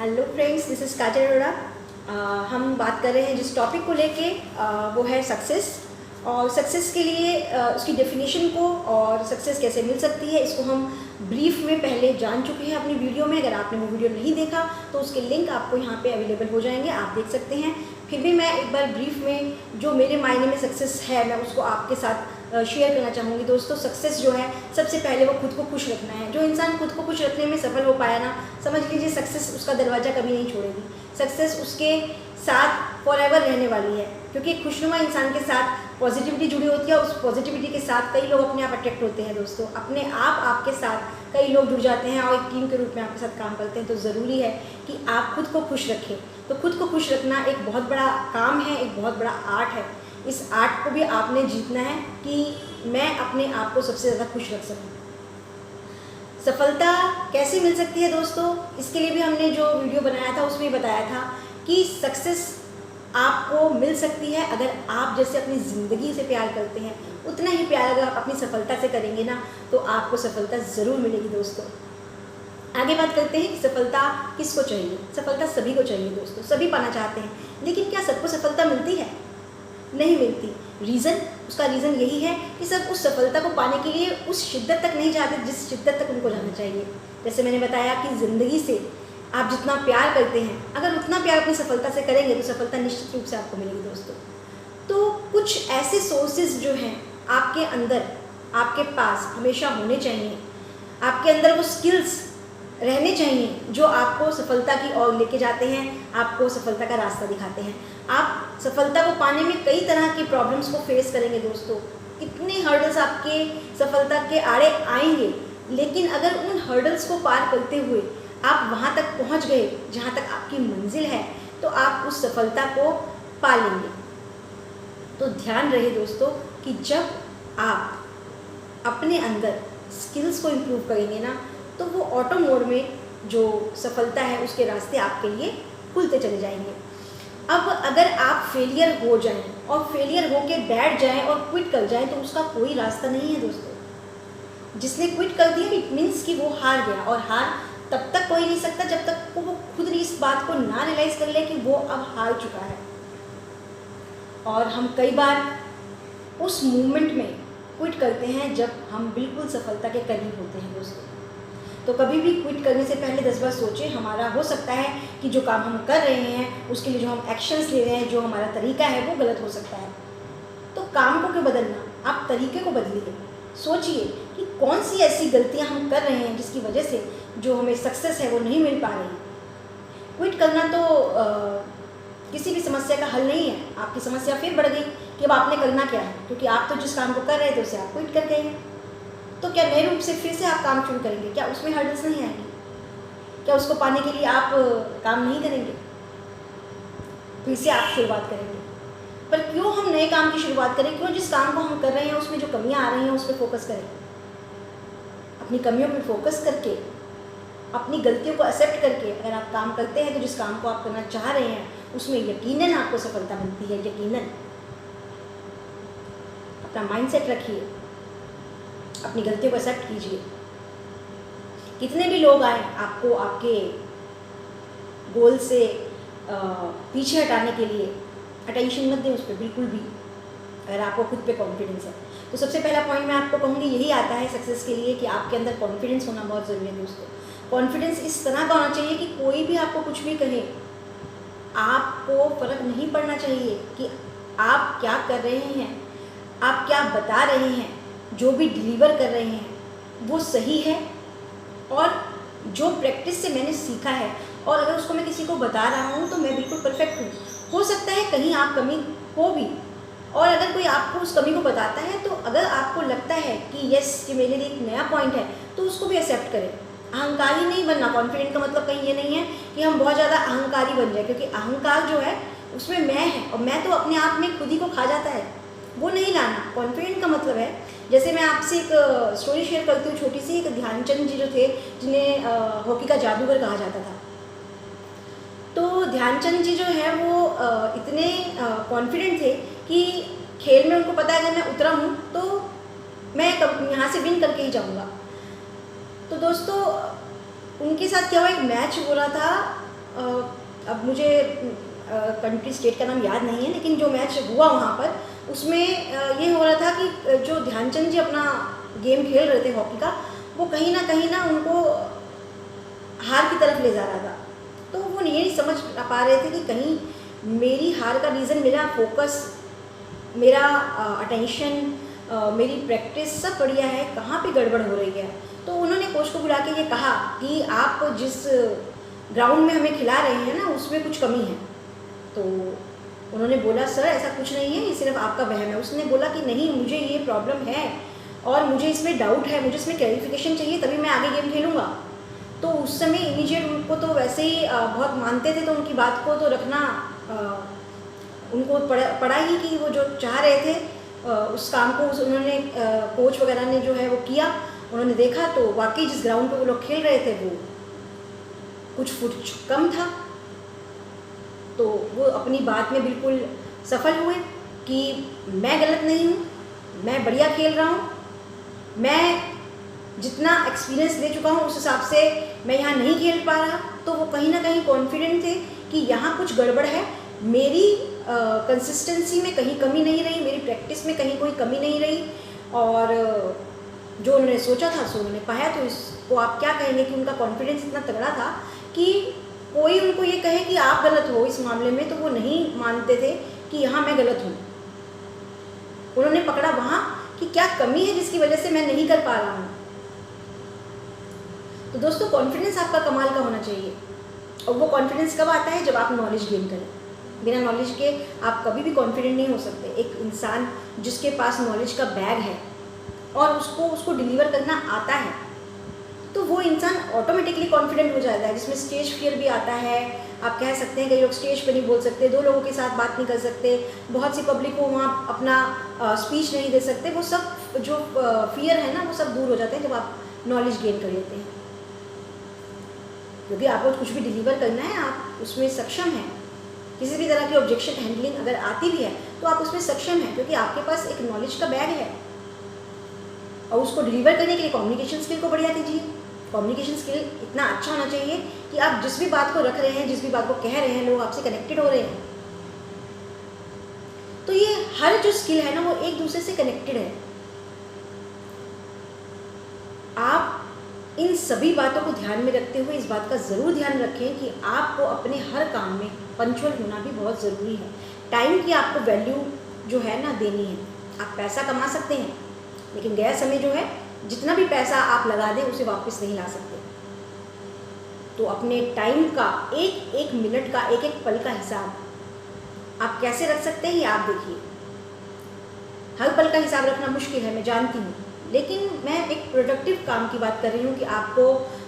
Hello friends, this is काजल अरोड़ा। हम बात कर रहे हैं जिस टॉपिक को लेके, वो है सक्सेस। और सक्सेस के लिए उसकी डेफिनेशन को और सक्सेस कैसे मिल सकती है, इसको हम ब्रीफ में पहले जान चुके हैं अपनी वीडियो में। अगर आपने वो वीडियो नहीं देखा तो उसके लिंक आपको यहाँ पे अवेलेबल हो जाएंगे, आप देख सकते हैं। फिर भी मैं एक बार ब्रीफ में जो मेरे मायने में सक्सेस है, मैं उसको आपके साथ शेयर करना चाहूँगी। दोस्तों, सक्सेस जो है, सबसे पहले वो खुद को खुश रखना है। जो इंसान खुद को खुश रखने में सफल हो पाया ना, समझ लीजिए सक्सेस उसका दरवाज़ा कभी नहीं छोड़ेगी। सक्सेस उसके साथ फॉरएवर रहने वाली है, क्योंकि खुशनुमा इंसान के साथ पॉजिटिविटी जुड़ी होती है और उस पॉजिटिविटी के साथ कई लोग अपने आप अट्रैक्ट होते हैं। दोस्तों, अपने आप आपके साथ कई लोग जुड़ जाते हैं और एक टीम के रूप में आपके साथ काम करते हैं। तो ज़रूरी है कि आप खुद को खुश रखें। तो खुद को खुश रखना एक बहुत बड़ा काम है, एक बहुत बड़ा आर्ट है। इस आर्ट को भी आपने जीतना है कि मैं अपने आप को सबसे ज़्यादा खुश रख सकूं। सफलता कैसे मिल सकती है दोस्तों, इसके लिए भी हमने जो वीडियो बनाया था उसमें बताया था कि सक्सेस आपको मिल सकती है अगर आप जैसे अपनी ज़िंदगी से प्यार करते हैं, उतना ही प्यार अगर आप अपनी सफलता से करेंगे ना, तो आपको सफलता ज़रूर मिलेगी। दोस्तों, आगे बात करते हैं कि सफलता किसको चाहिए। सफलता सभी को चाहिए दोस्तों, सभी पाना चाहते हैं। लेकिन क्या सबको सफलता मिलती है? नहीं मिलती। उसका रीज़न यही है कि सब उस सफलता को पाने के लिए उस शिद्दत तक नहीं जाते जिस शिद्दत तक उनको जाना चाहिए। जैसे मैंने बताया कि ज़िंदगी से आप जितना प्यार करते हैं, अगर उतना प्यार अपनी सफलता से करेंगे तो सफलता निश्चित रूप से आपको मिलेगी। दोस्तों, तो कुछ ऐसे सोर्सेज जो हैं आपके अंदर, आपके पास हमेशा होने चाहिए। आपके अंदर वो स्किल्स रहने चाहिए जो आपको सफलता की ओर लेके जाते हैं, आपको सफलता का रास्ता दिखाते हैं। आप सफलता को पाने में कई तरह की प्रॉब्लम्स को फेस करेंगे। दोस्तों, कितने हर्डल्स आपके सफलता के आड़े आएंगे, लेकिन अगर उन हर्डल्स को पार करते हुए आप वहाँ तक पहुँच गए जहाँ तक आपकी मंजिल है, तो आप उस सफलता को पा लेंगे। तो ध्यान रहे दोस्तों कि जब आप अपने अंदर स्किल्स को इम्प्रूव करेंगे ना, तो वो ऑटो मोड में जो सफलता है उसके रास्ते आपके लिए खुलते चले जाएंगे। अब अगर आप फेलियर हो जाएं और फेलियर होके बैठ जाएं और क्विट कर जाएं, तो उसका कोई रास्ता नहीं है। दोस्तों, जिसने क्विट कर दिया इट मीन्स कि वो हार गया, और हार तब तक कोई नहीं सकता जब तक वो खुद इस बात को ना रियलाइज़ कर ले कि वो अब हार चुका है। और हम कई बार उस मूवमेंट में क्विट करते हैं जब हम बिल्कुल सफलता के करीब होते हैं। दोस्तों, तो कभी भी क्विट करने से पहले 10 बार सोचें। हमारा हो सकता है कि जो काम हम कर रहे हैं, उसके लिए जो हम एक्शंस ले रहे हैं, जो हमारा तरीका है, वो गलत हो सकता है। तो काम को क्यों बदलना, आप तरीके को बदलिए। सोचिए कि कौन सी ऐसी गलतियां हम कर रहे हैं जिसकी वजह से जो हमें सक्सेस है वो नहीं मिल पा रही। क्विट करना तो किसी भी समस्या का हल नहीं है। आपकी समस्या फिर बढ़ गई कि अब आपने करना क्या है, क्योंकि आप तो जिस काम को कर रहे थे उसे आप क्विट कर गए हैं। तो क्या नए रूप से फिर से आप काम शुरू करेंगे? क्या उसमें हर्डल्स नहीं आएंगे? क्या उसको पाने के लिए आप काम नहीं करेंगे? फिर से आप शुरुआत करेंगे। पर क्यों हम नए काम की शुरुआत करें? क्यों जिस काम को हम कर रहे हैं उसमें जो कमियां आ रही हैं उस पर फोकस करें? अपनी कमियों पर फोकस करके, अपनी गलतियों को एक्सेप्ट करके अगर आप काम करते हैं, तो जिस काम को आप करना चाह रहे हैं उसमें यकीनन आपको सफलता मिलती है। यकीनन अपना माइंडसेट रखिए, अपनी गलतियों को एक्सेप्ट कीजिए। कितने भी लोग आए आपको आपके गोल से पीछे हटाने के लिए, अटेंशन मत दें उस पर बिल्कुल भी, अगर आपको खुद पे कॉन्फिडेंस है। तो सबसे पहला पॉइंट मैं आपको कहूँगी यही आता है सक्सेस के लिए कि आपके अंदर कॉन्फिडेंस होना बहुत ज़रूरी है। दोस्तों, कॉन्फिडेंस इस तरह का होना चाहिए कि कोई भी आपको कुछ भी कहे, आपको फ़र्क नहीं पड़ना चाहिए कि आप क्या कर रहे हैं, आप क्या बता रहे हैं, जो भी डिलीवर कर रहे हैं वो सही है, और जो प्रैक्टिस से मैंने सीखा है और अगर उसको मैं किसी को बता रहा हूँ तो मैं बिल्कुल परफेक्ट हूँ। हो सकता है कहीं आप कमी हो भी, और अगर कोई आपको उस कमी को बताता है तो अगर आपको लगता है कि यस कि मेरे लिए एक नया पॉइंट है, तो उसको भी एक्सेप्ट करें। अहंकारी नहीं बनना। कॉन्फिडेंट का मतलब कहीं ये नहीं है कि हम बहुत ज़्यादा अहंकारी बन जाए, क्योंकि अहंकार जो है उसमें मैं है और मैं तो अपने आप में खुद ही को खा जाता है, वो नहीं लाना। कॉन्फिडेंट का मतलब है, जैसे मैं आपसे एक स्टोरी शेयर करती हूँ छोटी सी। एक ध्यानचंद जी जो थे, जिन्हें हॉकी का जादूगर कहा जाता था। तो ध्यानचंद जी जो है वो इतने कॉन्फिडेंट थे कि खेल में उनको पता है अगर मैं उतरा हूँ तो मैं यहाँ से विन करके ही जाऊँगा। तो दोस्तों, उनके साथ क्या हुआ, एक मैच हो रहा था अब मुझे कंट्री स्टेट का नाम याद नहीं है, लेकिन जो मैच हुआ वहाँ पर उसमें ये हो रहा था कि जो ध्यानचंद जी अपना गेम खेल रहे थे हॉकी का, वो कहीं ना उनको हार की तरफ ले जा रहा था। तो वो ये नहीं समझ पा रहे थे कि कहीं मेरी हार का रीज़न मेरा फोकस, मेरा अटेंशन, मेरी प्रैक्टिस सब बढ़िया है, कहाँ पे गड़बड़ हो रही है। तो उन्होंने कोच को बुला के ये कहा कि आप जिस ग्राउंड में हमें खिला रहे हैं ना, उसमें कुछ कमी है। तो उन्होंने बोला सर ऐसा कुछ नहीं है, ये सिर्फ आपका वहम है। उसने बोला कि नहीं, मुझे ये प्रॉब्लम है और मुझे इसमें डाउट है, मुझे इसमें क्लैरिफिकेशन चाहिए, तभी मैं आगे गेम खेलूँगा। तो उस समय इमीडिएट उनको तो वैसे ही बहुत मानते थे, तो उनकी बात को तो रखना उनको पड़ा ही कि वो जो चाह रहे थे उस काम को उन्होंने कोच वगैरह ने जो है वो किया। उन्होंने देखा तो वाकई जिस ग्राउंड पे वो लोग खेल रहे थे वो कुछ फुट कम था। तो वो अपनी बात में बिल्कुल सफल हुए कि मैं गलत नहीं हूँ, मैं बढ़िया खेल रहा हूँ, मैं जितना एक्सपीरियंस ले चुका हूँ उस हिसाब से मैं यहाँ नहीं खेल पा रहा। तो वो कहीं ना कहीं कॉन्फिडेंट थे कि यहाँ कुछ गड़बड़ है, मेरी कंसिस्टेंसी में कहीं कमी नहीं रही, मेरी प्रैक्टिस में कहीं कोई कमी नहीं रही, और जो उन्होंने सोचा था सो उन्होंने पाया। तो इसको आप क्या कहेंगे कि उनका कॉन्फिडेंस इतना तगड़ा था कि कोई उनको ये कहे कि आप गलत हो इस मामले में, तो वो नहीं मानते थे कि यहाँ मैं गलत हूँ। उन्होंने पकड़ा वहाँ कि क्या कमी है जिसकी वजह से मैं नहीं कर पा रहा हूँ। तो दोस्तों, कॉन्फिडेंस आपका कमाल का होना चाहिए, और वो कॉन्फिडेंस कब आता है? जब आप नॉलेज गेन करें। बिना नॉलेज के आप कभी भी कॉन्फिडेंट नहीं हो सकते। एक इंसान जिसके पास नॉलेज का बैग है और उसको डिलीवर करना आता है, तो वो इंसान ऑटोमेटिकली कॉन्फिडेंट हो जाता है। जिसमें स्टेज फियर भी आता है, आप कह सकते हैं कई लोग स्टेज पर नहीं बोल सकते, 2 लोगों के साथ बात नहीं कर सकते, बहुत सी पब्लिक को वहाँ अपना स्पीच नहीं दे सकते। वो सब जो फियर है ना, वो सब दूर हो जाते हैं जब आप नॉलेज गेन कर लेते हैं, क्योंकि आपको कुछ भी डिलीवर करना है, आप उसमें सक्षम हैं। किसी भी तरह की ऑब्जेक्शन हैंडलिंग अगर आती भी है तो आप उसमें सक्षम हैं, क्योंकि आपके पास एक नॉलेज का बैग है। और उसको डिलीवर करने के लिए कम्युनिकेशन स्किल को बढ़िया कीजिए। कम्युनिकेशन स्किल इतना अच्छा होना चाहिए कि आप जिस भी बात को रख रहे हैं, जिस भी बात को कह रहे हैं, लोग आपसे कनेक्टेड हो रहे हैं। तो ये हर जो स्किल है ना, वो एक दूसरे से कनेक्टेड है। आप इन सभी बातों को ध्यान में रखते हुए इस बात का ज़रूर ध्यान रखें कि आपको अपने हर काम में पंक्चुअल होना भी बहुत ज़रूरी है। टाइम की आपको वैल्यू जो है ना देनी है। आप पैसा कमा सकते हैं, लेकिन गया समय जो है, जितना भी पैसा आप लगा दें उसे वापस नहीं ला सकते। तो अपने टाइम का एक एक मिनट का, एक एक पल का हिसाब आप कैसे रख सकते हैं, ये आप देखिए। हर पल का हिसाब रखना मुश्किल है, मैं जानती हूँ, लेकिन मैं एक प्रोडक्टिव काम की बात कर रही हूँ कि आपको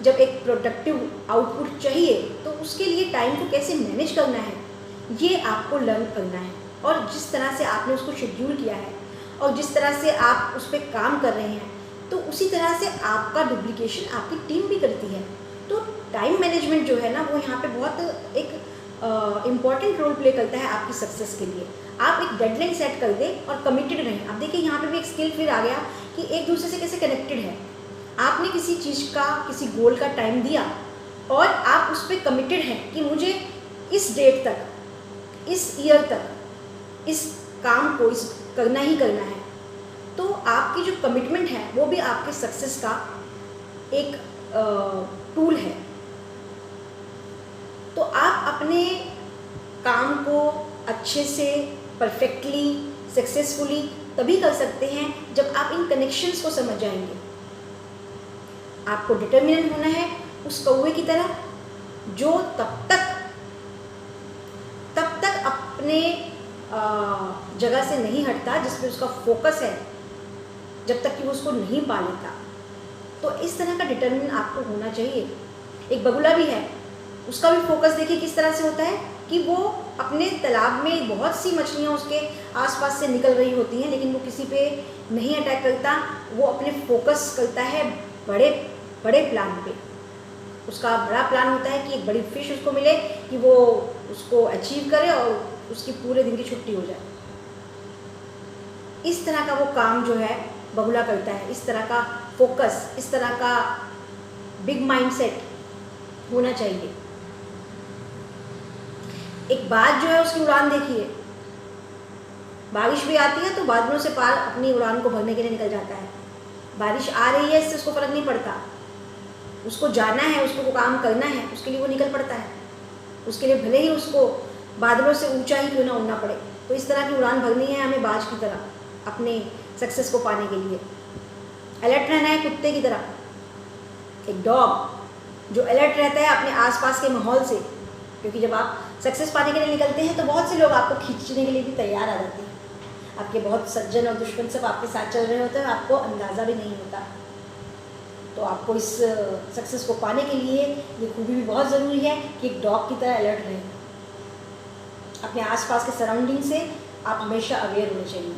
जब एक प्रोडक्टिव आउटपुट चाहिए तो उसके लिए टाइम को कैसे मैनेज करना है, ये आपको लर्न करना है। और जिस तरह से आपने उसको शेड्यूल किया है और जिस तरह से आप उस पर काम कर रहे हैं, तो उसी तरह से आपका डुप्लीकेशन आपकी टीम भी करती है। तो टाइम मैनेजमेंट जो है ना, वो यहाँ पे बहुत एक इम्पॉर्टेंट रोल प्ले करता है आपकी सक्सेस के लिए। आप एक डेडलाइन सेट कर दें और कमिटेड रहें। अब देखिए, यहाँ पे भी एक स्किल फिर आ गया कि एक दूसरे से कैसे कनेक्टेड है। आपने किसी चीज़ का, किसी गोल का टाइम दिया और आप उस पर कमिटेड हैं कि मुझे इस डेट तक, इस ईयर तक इस काम को करना ही करना है। तो आपकी जो कमिटमेंट है वो भी आपके सक्सेस का एक टूल है। तो आप अपने काम को अच्छे से, परफेक्टली, सक्सेसफुली तभी कर सकते हैं जब आप इन कनेक्शंस को समझ जाएंगे। आपको डिटर्मिनेंट होना है उस कौवे की तरह, जो तब तक अपने जगह से नहीं हटता जिस पे उसका फोकस है, जब तक कि वो उसको नहीं पा लेता। तो इस तरह का डिटर्मिनेंट आपको होना चाहिए। एक बगुला भी है, उसका भी फोकस देखिए किस तरह से होता है कि वो अपने तालाब में बहुत सी मछलियाँ उसके आसपास से निकल रही होती हैं, लेकिन वो किसी पे नहीं अटैक करता। वो अपने फोकस करता है बड़े बड़े प्लान पे। उसका बड़ा प्लान होता है कि एक बड़ी फिश उसको मिले, कि वो उसको अचीव करे और उसकी पूरे दिन की छुट्टी हो जाए। इस तरह का वो काम जो है बगुला करता है। इस तरह का फोकस, इस तरह का बिग माइंडसेट होना चाहिए। एक बाज जो है उसकी उड़ान देखिए, बारिश भी आती है तो बादलों से पार अपनी उड़ान को भरने के लिए निकल जाता है। बारिश आ रही है इससे उसको फ़र्क नहीं पड़ता, उसको जाना है, उसको काम करना है, उसके लिए वो निकल पड़ता है। उसके लिए भले ही उसको बादलों से ऊंचा ही क्यों ना उड़ना पड़े। तो इस तरह की उड़ान भरनी है हमें बाज की तरह अपने सक्सेस को पाने के लिए। अलर्ट रहना है कुत्ते की तरह, एक डॉग जो अलर्ट रहता है अपने आसपास के माहौल से, क्योंकि जब आप सक्सेस पाने के लिए निकलते हैं तो बहुत से लोग आपको खींचने के लिए भी तैयार आ जाते हैं। आपके बहुत सज्जन और दुश्मन सब आपके साथ चल रहे होते हैं, आपको अंदाज़ा भी नहीं होता। तो आपको इस सक्सेस को पाने के लिए ये खूबी भी बहुत ज़रूरी है कि एक डॉग की तरह अलर्ट रहें। अपने आसपास के सराउंडिंग से आप हमेशा अवेयर होने चाहिए।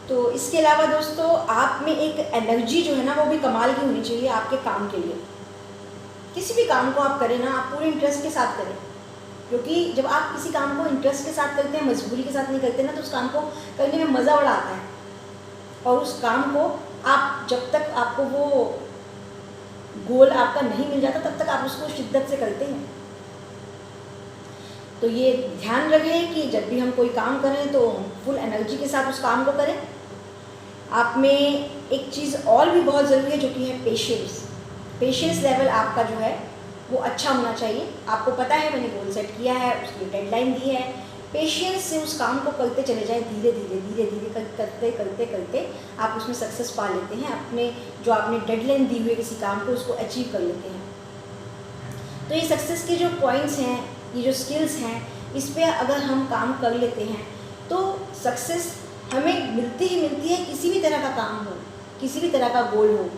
तो इसके अलावा दोस्तों आप में एक एनर्जी जो है ना वो भी कमाल की होनी चाहिए आपके काम के लिए। किसी भी काम को आप करें ना, आप पूरे इंटरेस्ट के साथ करें, क्योंकि जब आप किसी काम को इंटरेस्ट के साथ करते हैं, मजबूरी के साथ नहीं करते ना, तो उस काम को करने में मज़ा बड़ा आता है। और उस काम को आप जब तक आपको वो गोल आपका नहीं मिल जाता तब तक आप उसको शिद्दत से करते हैं। तो ये ध्यान रखें कि जब भी हम कोई काम करें तो फुल एनर्जी के साथ उस काम को करें। आप में एक चीज़ और भी बहुत ज़रूरी है जो कि है पेशेंस। पेशेंस लेवल आपका जो है वो अच्छा होना चाहिए। आपको पता है मैंने गोल सेट किया है, उसकी डेडलाइन दी है, पेशेंस से उस काम को करते चले जाएं, धीरे धीरे करते करते करते आप उसमें सक्सेस पा लेते हैं। अपने जो आपने डेडलाइन दी हुई है किसी काम को, उसको अचीव कर लेते हैं। तो ये सक्सेस के जो पॉइंट्स हैं, ये जो स्किल्स हैं, इस पर अगर हम काम कर लेते हैं तो सक्सेस हमें मिलती ही मिलती है। किसी भी तरह का काम हो, किसी भी तरह का गोल हो,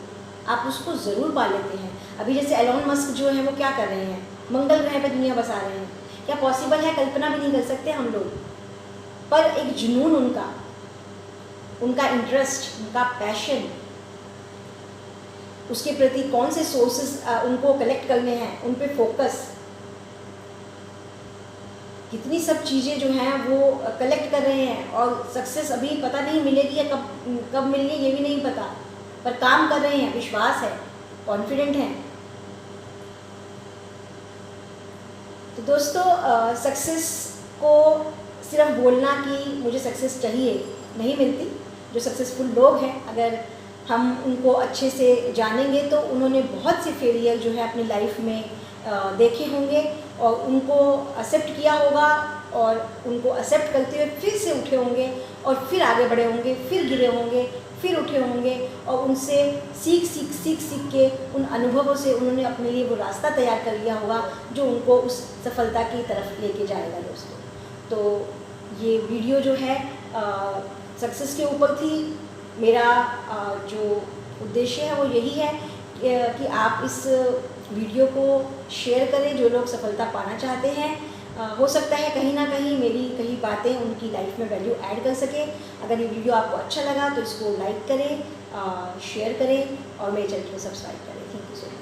आप उसको ज़रूर पा लेते हैं। अभी जैसे एलोन मस्क जो है वो क्या कर रहे हैं, मंगल ग्रह पर दुनिया बसा रहे हैं। क्या पॉसिबल है? कल्पना भी नहीं कर सकते हम लोग। पर एक जुनून उनका इंटरेस्ट, उनका पैशन, उसके प्रति कौन से सोर्सेस उनको कलेक्ट करने हैं, उन पे फोकस, कितनी सब चीज़ें जो हैं वो कलेक्ट कर रहे हैं। और सक्सेस अभी पता नहीं मिलेगी या कब मिलनी ये भी नहीं पता, पर काम कर रहे हैं, विश्वास है, कॉन्फिडेंट हैं। तो दोस्तों सक्सेस को सिर्फ बोलना कि मुझे सक्सेस चाहिए नहीं मिलती। जो सक्सेसफुल लोग हैं अगर हम उनको अच्छे से जानेंगे तो उन्होंने बहुत से फेलियर जो है अपनी लाइफ में देखे होंगे और उनको एक्सेप्ट किया होगा और उनको एक्सेप्ट करते हुए फिर से उठे होंगे और फिर आगे बढ़े होंगे, फिर गिरे होंगे, फिर उठे होंगे और उनसे सीख के उन अनुभवों से उन्होंने अपने लिए वो रास्ता तैयार कर लिया होगा जो उनको उस सफलता की तरफ लेके जाएगा दोस्तों। तो ये वीडियो जो है सक्सेस के ऊपर थी। मेरा जो उद्देश्य है वो यही है कि आप इस वीडियो को शेयर करें जो लोग सफलता पाना चाहते हैं। हो सकता है कहीं ना कहीं मेरी कई बातें उनकी लाइफ में वैल्यू ऐड कर सके। अगर ये वीडियो आपको अच्छा लगा तो इसको लाइक करें, शेयर करें और मेरे चैनल को सब्सक्राइब करें। Thank you so much.